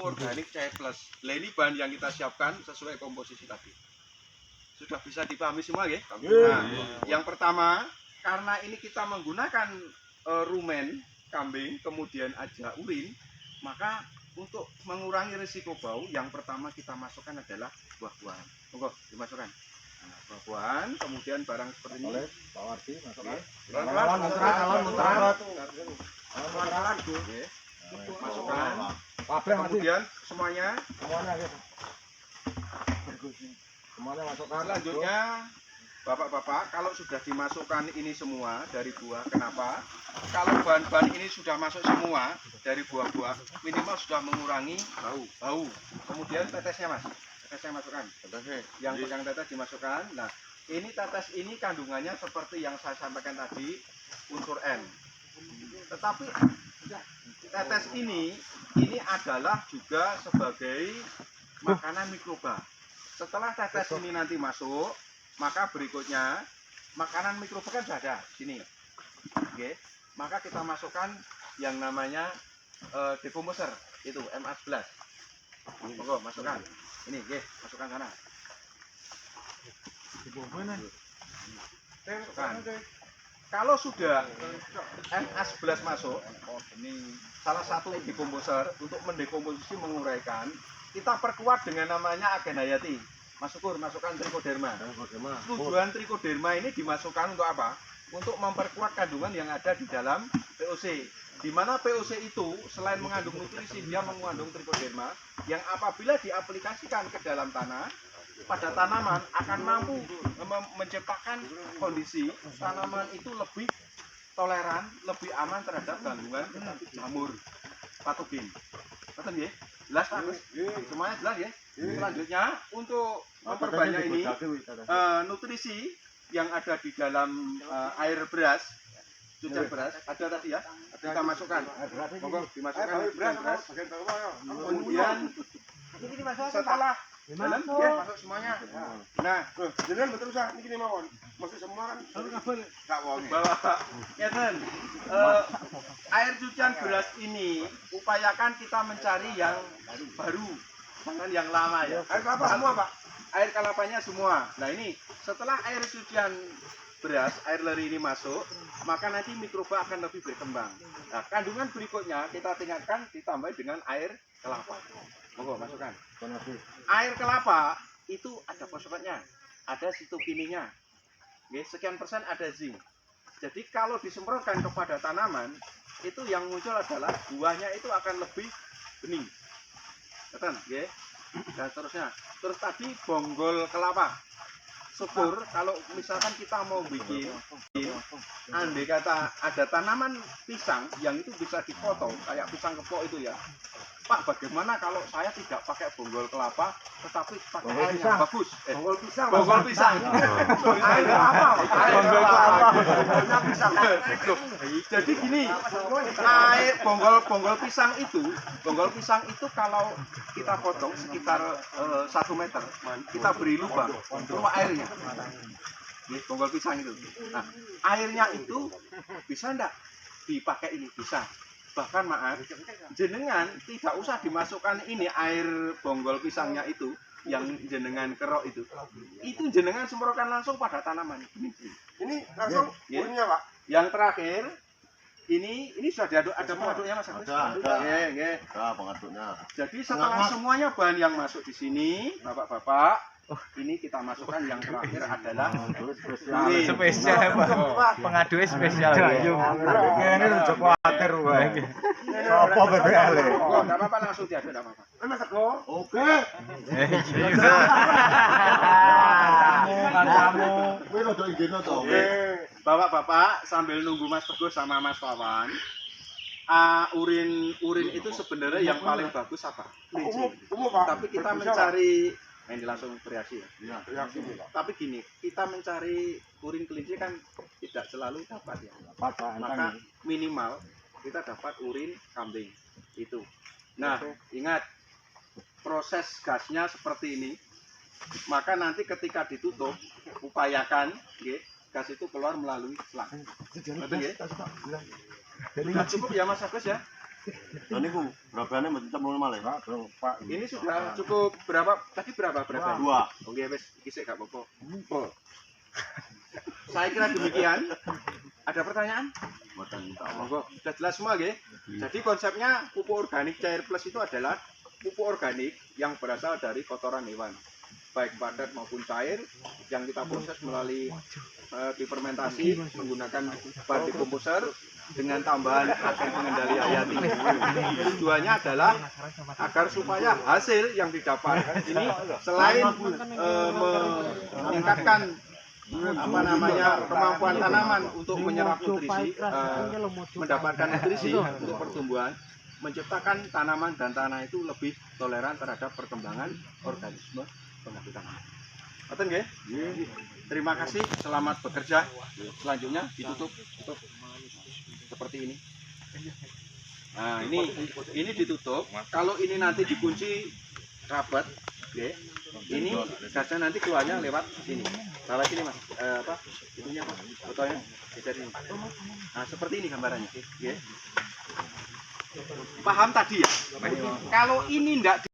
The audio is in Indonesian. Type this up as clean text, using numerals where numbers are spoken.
organik cair plus. Nah, ini bahan yang kita siapkan sesuai komposisi tadi. Sudah bisa dipahami semua ya? Nah, yang pertama, karena ini kita menggunakan rumen kambing, kemudian aja urin, maka untuk mengurangi risiko bau, yang pertama kita masukkan adalah buah-buahan. Monggo dimasukkan. Nah, buah-buahan, kemudian barang seperti ini. Pak Wardi masukkan. Masukkan. Kemudian semuanya masukkan. Selanjutnya, Bapak-bapak, kalau sudah dimasukkan ini semua dari buah, kenapa? Kalau bahan-bahan ini sudah masuk semua dari buah-buah, minimal sudah mengurangi bau. Kemudian tetesnya, Mas. Tetesnya masukkan. Yang pegang tetes dimasukkan. Nah, ini tetes ini kandungannya seperti yang saya sampaikan tadi, unsur N. Tetapi tetes ini adalah juga sebagai makanan mikroba. Setelah tetes ini nanti masuk, maka berikutnya makanan mikroba kan sudah ada sini. Oke. Maka kita masukkan yang namanya decomposer, itu MA11. Monggo masukkan. Ini, oke, masukkan sana. Masukkan. Kalau sudah MA11 masuk, ini salah satu decomposer untuk mendekomposisi menguraikan, kita perkuat dengan namanya agen hayati. Masukkan trichoderma. Tujuan trichoderma ini dimasukkan untuk apa? Untuk memperkuat kandungan yang ada di dalam POC. Di mana POC itu selain mengandung nutrisi, dia mengandung trichoderma yang apabila diaplikasikan ke dalam tanah, pada tanaman akan mampu menciptakan kondisi tanaman itu lebih toleran, lebih aman terhadap gangguan jamur patogen. Betul ya? Jelas Pak? Semuanya jelas ya? Selanjutnya untuk memperbanyak ini nutrisi yang ada di dalam air beras, cucian beras ada tadi ya, kita masukkan. Monggo dimasukkan beras. Kemudian setelah dalam ya masuk semuanya. Nah, jangan betul sah ini mawon. Masuk semua kan. Enggak wong. Bapak, ngeten. Air cucian beras ini upayakan kita mencari yang baru, jangan yang lama ya. Air kelapa semua, Pak. Air kelapanya semua. Nah, ini setelah air cucian beras, air leri ini masuk, maka nanti mikroba akan lebih berkembang. Nah, kandungan berikutnya kita tingkatkan ditambah dengan air kelapa. Monggo masukkan. Air kelapa itu ada fosfatnya, ada sitokininya. Oke, sekian persen ada zinc. Jadi kalau disemprotkan kepada tanaman, itu yang muncul adalah buahnya itu akan lebih bening. Betul, oke. Dan seterusnya. Terus tadi bonggol kelapa. Syukur kalau misalkan kita mau bikin, andai kata ada tanaman pisang yang itu bisa dipotong kayak pisang kepok itu ya. Pak, bagaimana kalau saya tidak pakai bonggol kelapa tetapi pakai air yang bagus? Bonggol pisang. Bonggol pisang. Air apa? Bonggol kelapa. Jadi gini, air bonggol pisang itu kalau kita potong sekitar 1 meter, kita beri lubang untuk airnya. Bonggol pisang itu. Nah, airnya itu bisa enggak dipakai ini? Bisa. Bahkan maaf, jenengan tidak usah dimasukkan ini air bonggol pisangnya itu yang jenengan kerok itu jenengan semprotkan langsung pada tanaman. Ini langsung urinnya, Pak. Yang terakhir ini sudah ada pengaduknya Mas Agus? Ada pengaduknya. Jadi setelah semuanya bahan yang masuk di sini, Bapak-bapak, ini kita masukkan yang terakhir adalah spesial Pak. Pengadunya spesial. Ini udah kuatir wae. Sopo BBL? Oh, enggak apa-apa langsung diaduk, enggak apa-apa. Mas Eko. Oke. Kamu. Kowe rada ingino to. Bapak-bapak sambil nunggu Mas Teguh sama Mas Wawan, urin itu sebenarnya yang paling bagus apa? Umum, Pak. Tapi kita mencari ini langsung bereaksi ya. Reaksi, Pak. Tapi gini, kita mencari urin kelinci kan tidak selalu dapat ya. Maka minimal kita dapat urin kambing itu. Nah, ingat proses gasnya seperti ini. Maka nanti ketika ditutup, upayakan gas itu keluar melalui selang. Betul ya? Sudah cukup ya Mas Agus ya? Lah niku berapane mesti temune malah. Pak. Ini sudah cukup berapa? Tadi berapa? Dua. Oke, wes kisik gak apa-apa. Saya kira demikian. Ada pertanyaan? Mboten tak apa. Monggo, sudah jelas semua nggih. Jadi konsepnya pupuk organik cair plus itu adalah pupuk organik yang berasal dari kotoran hewan, baik padat maupun cair, yang kita proses melalui difermentasi menggunakan bahan dekomposer dengan tambahan agen pengendali hayati. Tujuannya adalah agar supaya hasil yang didapat ini selain meningkatkan kemampuan tanaman untuk menyerap nutrisi, mendapatkan nutrisi untuk pertumbuhan, menciptakan tanaman dan tanah itu lebih toleran terhadap perkembangan organisme pengganti tanaman. Ngoten nggih? Terima kasih, selamat bekerja. Selanjutnya ditutup seperti ini. Nah, ini ditutup. Kalau ini nanti dikunci rapat, nggih. Ini gasnya nanti keluarnya lewat sini. Salah sini Mas. Itunya Mas. Fotonya geser ini. Nah, seperti ini gambarannya. Nggih. Paham tadi ya? Kalau ini enggak